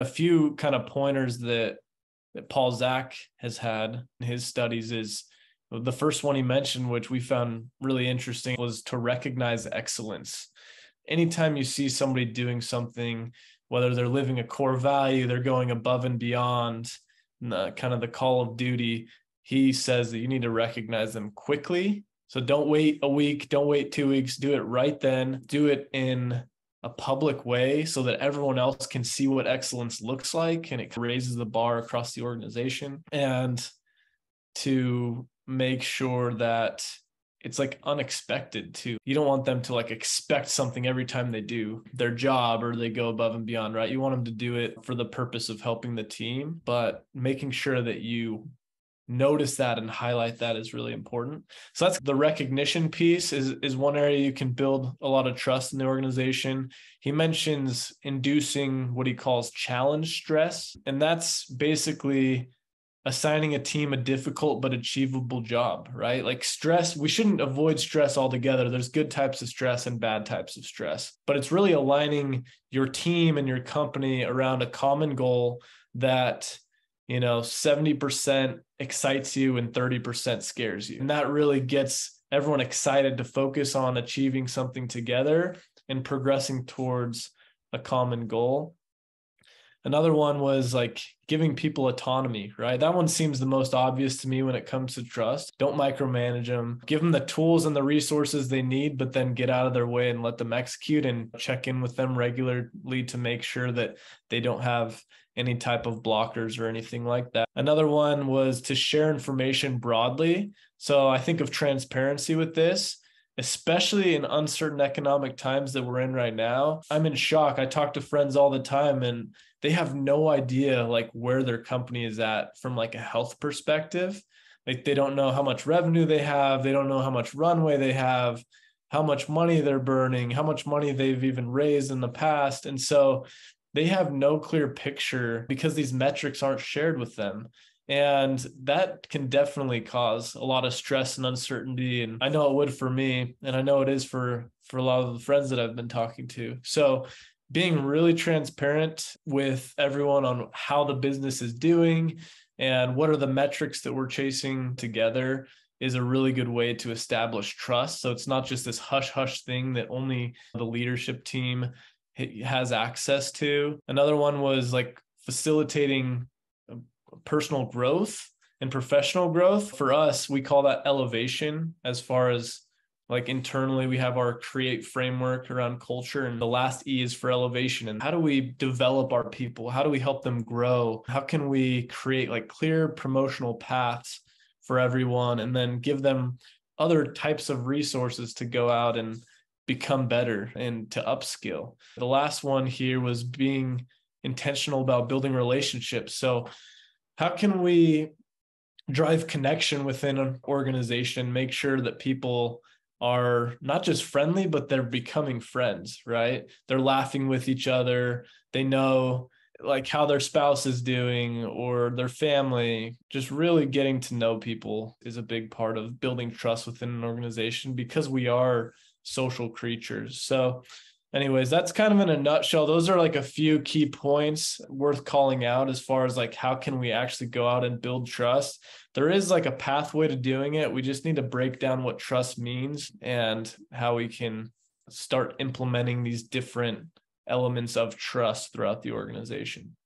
A few kind of pointers that Paul Zach has had in his studies is the first one he mentioned, which we found really interesting, was to recognize excellence. Anytime you see somebody doing something, whether they're living a core value, they're going above and beyond kind of the call of duty, he says that you need to recognize them quickly. So don't wait a week, don't wait 2 weeks, do it right then. Do it in a public way so that everyone else can see what excellence looks like, and it raises the bar across the organization. And to make sure that it's like unexpected too. You don't want them to like expect something every time they do their job or they go above and beyond, right? You want them to do it for the purpose of helping the team, but making sure that you notice that and highlight that is really important. So that's the recognition piece is one area you can build a lot of trust in the organization. He mentions inducing what he calls challenge stress. And that's basically assigning a team a difficult but achievable job, right? Like stress, we shouldn't avoid stress altogether. There's good types of stress and bad types of stress, but it's really aligning your team and your company around a common goal that 70% excites you and 30% scares you. And that really gets everyone excited to focus on achieving something together and progressing towards a common goal. Another one was like giving people autonomy, right? That one seems the most obvious to me when it comes to trust. Don't micromanage them. Give them the tools and the resources they need, but then get out of their way and let them execute, and check in with them regularly to make sure that they don't have any type of blockers or anything like that. Another one was to share information broadly. So I think of transparency with this, especially in uncertain economic times that we're in right now. I'm in shock. I talk to friends all the time and they have no idea like where their company is at from like a health perspective. Like they don't know how much revenue they have. They don't know how much runway they have, how much money they're burning, how much money they've even raised in the past. And so they have no clear picture because these metrics aren't shared with them. And that can definitely cause a lot of stress and uncertainty. And I know it would for me, and I know it is for a lot of the friends that I've been talking to. So being really transparent with everyone on how the business is doing and what are the metrics that we're chasing together is a really good way to establish trust. So it's not just this hush hush thing that only the leadership team has access to. Another one was like facilitating personal growth and professional growth. For us, we call that elevation. As far as like internally, we have our create framework around culture, and the last E is for elevation. And how do we develop our people? How do we help them grow? How can we create like clear promotional paths for everyone, and then give them other types of resources to go out and become better and to upskill? The last one here was being intentional about building relationships. So how can we drive connection within an organization, make sure that people are not just friendly, but they're becoming friends, right? They're laughing with each other. They know like how their spouse is doing or their family. Just really getting to know people is a big part of building trust within an organization because we are social creatures. So anyways, that's kind of in a nutshell. Those are like a few key points worth calling out as far as like how can we actually go out and build trust. There is like a pathway to doing it. We just need to break down what trust means and how we can start implementing these different elements of trust throughout the organization.